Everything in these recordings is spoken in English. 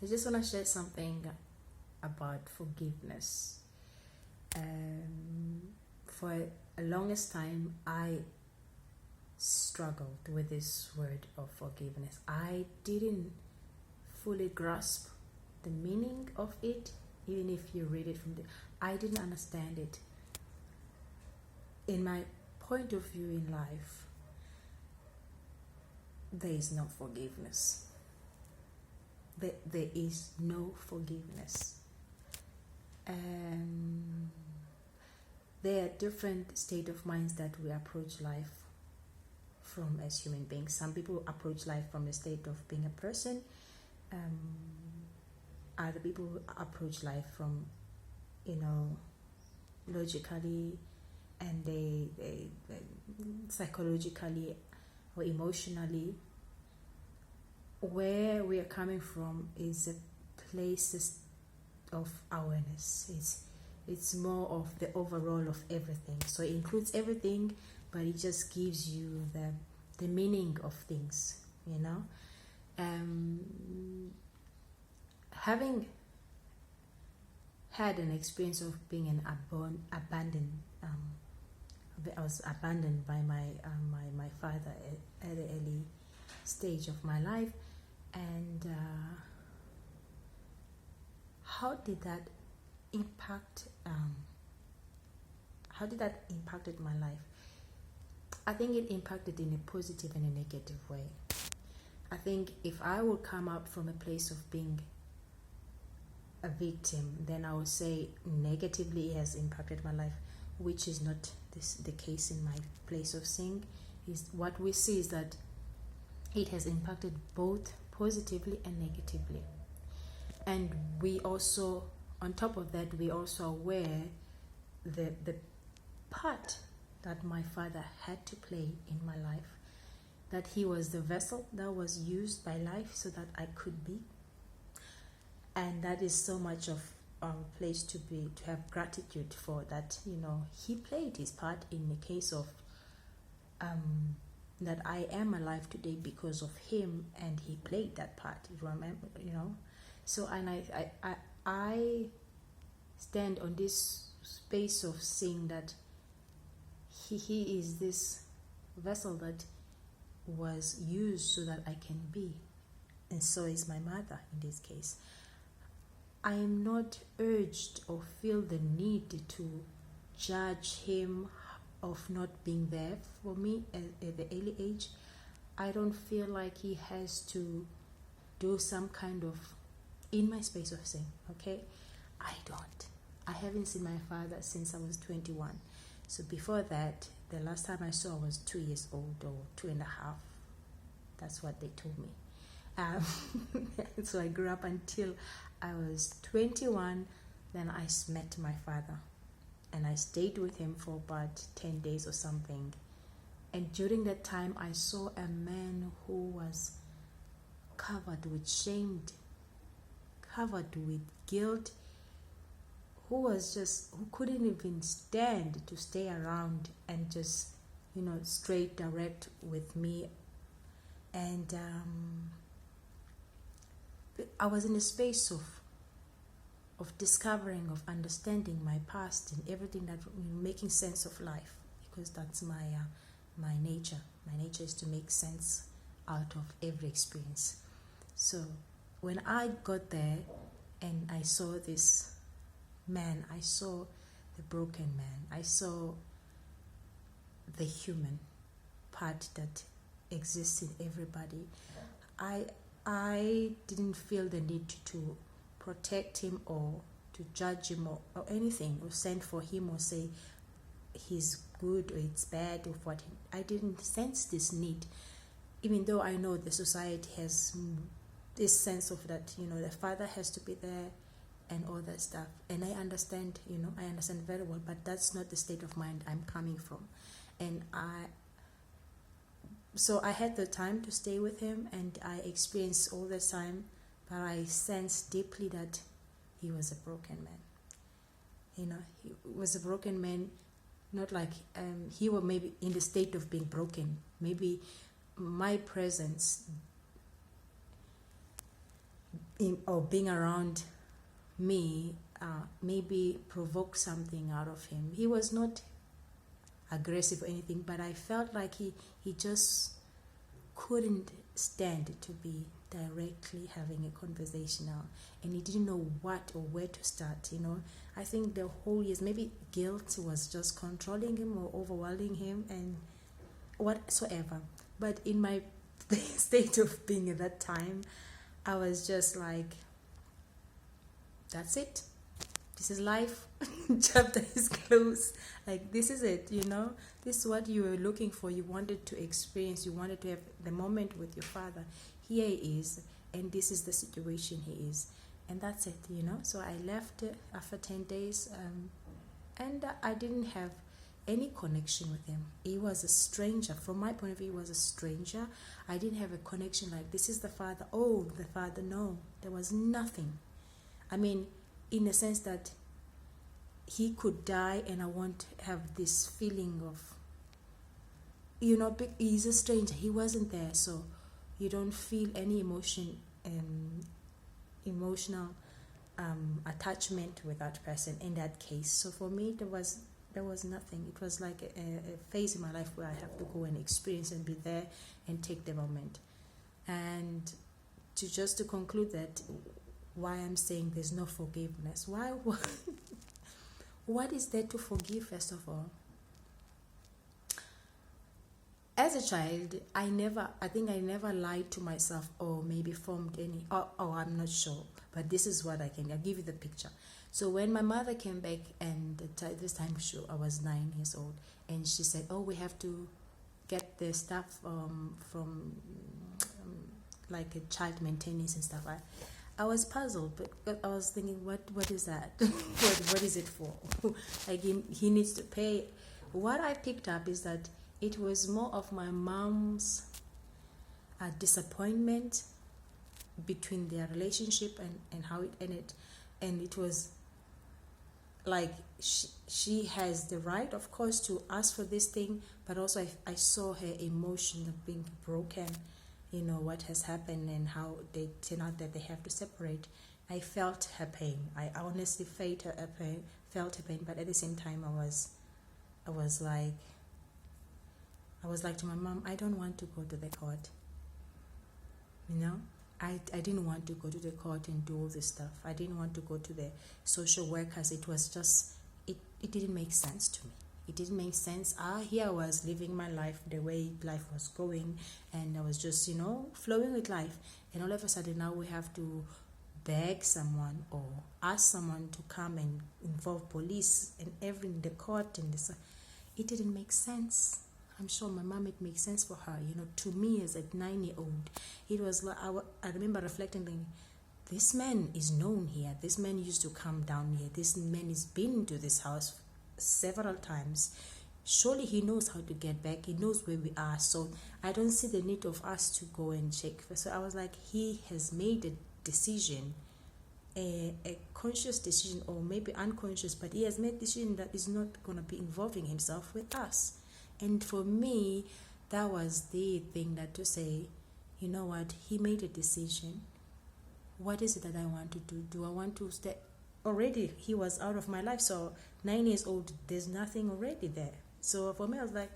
I just want to share something about forgiveness. For a longest time, I struggled with this word of forgiveness. I didn't fully grasp the meaning of it, even if you read it from the. I didn't understand it. In my point of view in life, there is no forgiveness. There is no forgiveness. There are different state of minds that we approach life from as human beings. Some people approach life from the state of being a person. Other people approach life from, logically, and they psychologically or emotionally. Where we are coming from is a place of awareness. It's more of the overall of everything. So it includes everything, but it just gives you the meaning of things, Having had an experience of being abandoned, I was abandoned by my father at an early stage of my life, and how did that impact? How did that impacted my life? I think it impacted in a positive and a negative way. I think if I would come up from a place of being a victim, then I would say negatively it has impacted my life, which is not the case in my place of seeing. Is what we see is that it has impacted both positively and negatively. And we also, on top of that, we also aware the part that my father had to play in my life, that he was the vessel that was used by life so that I could be. And that is so much of our place to have gratitude for that. He played his part in the case of that I am alive today because of him, and he played that part. You remember, So, and I stand on this space of seeing that he is this vessel that was used so that I can be, and so is my mother in this case. I am not urged or feel the need to judge him of not being there for me at the early age. I don't feel like he has to do some kind of, in my space of saying, okay, I don't. I haven't seen my father since I was 21. So before that, the last time I saw was 2 years old or 2.5. That's what they told me. So I grew up until I was 21. Then I met my father, and I stayed with him for about 10 days or something. And during that time, I saw a man who was covered with shame, covered with guilt, who couldn't even stand to stay around and just, straight direct with me. And I was in a space of discovering, of understanding my past and everything, that making sense of life, because that's my nature. My nature is to make sense out of every experience. So when I got there and I saw this man, I saw the broken man, I saw the human part that exists in everybody. I didn't feel the need to protect him or to judge him or anything, or send for him or say he's good or it's bad or what. I didn't sense this need, even though I know the society has this sense of that, the father has to be there and all that stuff. And I understand, I understand very well, but that's not the state of mind I'm coming from. And so I had the time to stay with him, and I experienced all the time, but I sensed deeply that he was a broken man. He was a broken man, not like he was maybe in the state of being broken. Maybe my presence or being around me maybe provoke something out of him. He was not aggressive or anything, but I felt like he just couldn't stand to be directly having a conversation now, and he didn't know what or where to start. I think the whole years, maybe guilt was just controlling him or overwhelming him and whatsoever. But in my state of being at that time, I was just like, that's it, this is life. Chapter is closed. Like, this is it. This is what you were looking for. You wanted to experience, you wanted to have the moment with your father. Here he is, and this is the situation he is, and that's it. So I left after 10 days, and I didn't have any connection with him. He was a stranger. From my point of view, he was a stranger. I didn't have a connection like, this is the father. Oh, the father. No, there was nothing. I mean, in the sense that he could die and I won't have this feeling of, he's a stranger. He wasn't there, so you don't feel any emotional attachment with that person in that case. So for me, there was nothing. It was like a phase in my life where I have to go and experience and be there and take the moment. And to conclude that, why I'm saying there's no forgiveness. Why? What is there to forgive, first of all? As a child, I think I never lied to myself or maybe formed any, I'm not sure. But this is what I'll give you the picture. So when my mother came back, and this time I was 9 years old, and she said, we have to get the stuff from like a child maintenance and stuff. I was puzzled, but I was thinking, what is that? what is it for? Like, he needs to pay. What I picked up is that it was more of my mom's disappointment between their relationship and how it ended. And it was like, she has the right, of course, to ask for this thing, but also I saw her emotion of being broken, what has happened and how they turn out that they have to separate. I felt her pain. I honestly felt her pain, but at the same time, I was like to my mom, I don't want to go to the court. I didn't want to go to the court and do all this stuff. I didn't want to go to the social workers. It was just, it didn't make sense to me. It didn't make sense. Here I was living my life the way life was going, and I was just, flowing with life. And all of a sudden now we have to beg someone or ask someone to come and involve police and in the court and this. It didn't make sense. I'm sure my mom, it makes sense for her. To me as a 9-year-old, it was like, I remember reflecting, thinking, this man is known here. This man used to come down here. This man has been to this house several times. Surely he knows how to get back. He knows where we are. So I don't see the need of us to go and check. So I was like, he has made a decision, a conscious decision, or maybe unconscious, but he has made a decision that is not going to be involving himself with us. And for me, that was the thing, that to say, you know what, he made a decision. What is it that I want to do? Do I want to stay? Already he was out of my life, so 9 years old, there's nothing already there. So for me, I was like,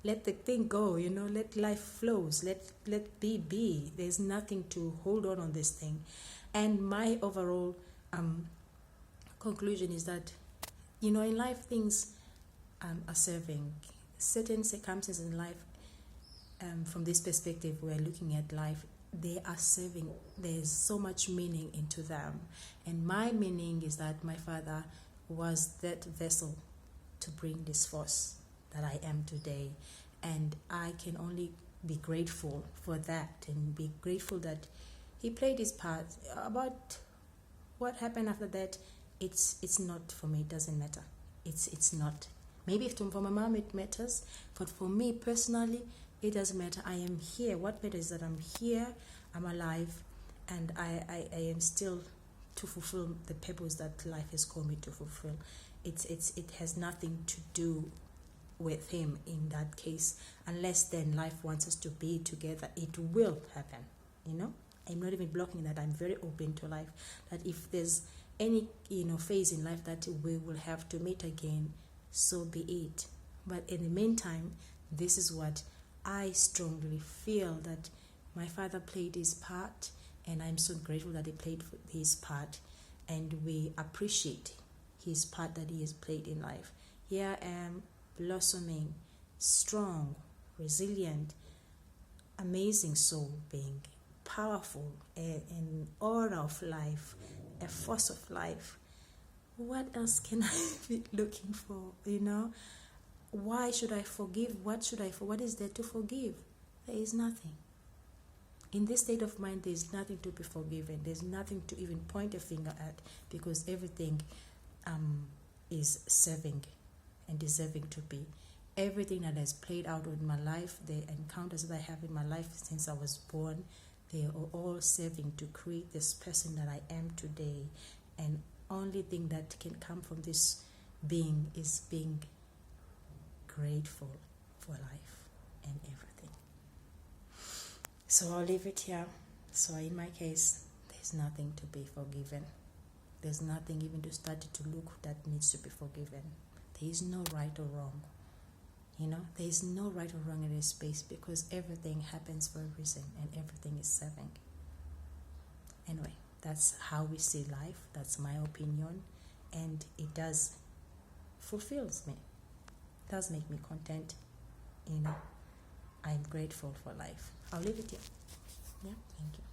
let the thing go, let life flows, let be. There's nothing to hold on this thing. And my overall conclusion is that, in life, things are serving. Certain circumstances in life, from this perspective, we're looking at life, they are serving. There's so much meaning into them. And my meaning is that my father was that vessel to bring this force that I am today. And I can only be grateful for that, and be grateful that he played his part. About what happened after that, it's not for me. It doesn't matter. It's not. Maybe for my mom it matters, but for me personally, it doesn't matter. I am here. What matters is that I'm here, I'm alive, and I am still to fulfill the purpose that life has called me to fulfill. It has nothing to do with him in that case, unless then life wants us to be together. It will happen, I'm not even blocking that. I'm very open to life. That if there's any phase in life that we will have to meet again, so be it. But in the meantime, this is what I strongly feel, that my father played his part, and I'm so grateful that he played his part, and we appreciate his part that he has played in life. Here I am, blossoming, strong, resilient, amazing soul being, powerful, an aura of life, a force of life. What else can I be looking for? Why should I forgive? What is there to forgive? There is nothing. In this state of mind, there is nothing to be forgiven. There's nothing to even point a finger at, because everything is serving and deserving to be. Everything that has played out in my life, the encounters that I have in my life since I was born, they are all serving to create this person that I am today. And only thing that can come from this being is being grateful for life and everything. So I'll leave it here. So in my case, there's nothing to be forgiven. There's nothing even to start to look that needs to be forgiven. There is no right or wrong. There is no right or wrong in this space, because everything happens for a reason and everything is serving. Anyway, that's how we see life. That's my opinion, and it does fulfills me. It does make me content. I'm grateful for life. I'll leave it here. Yeah, thank you.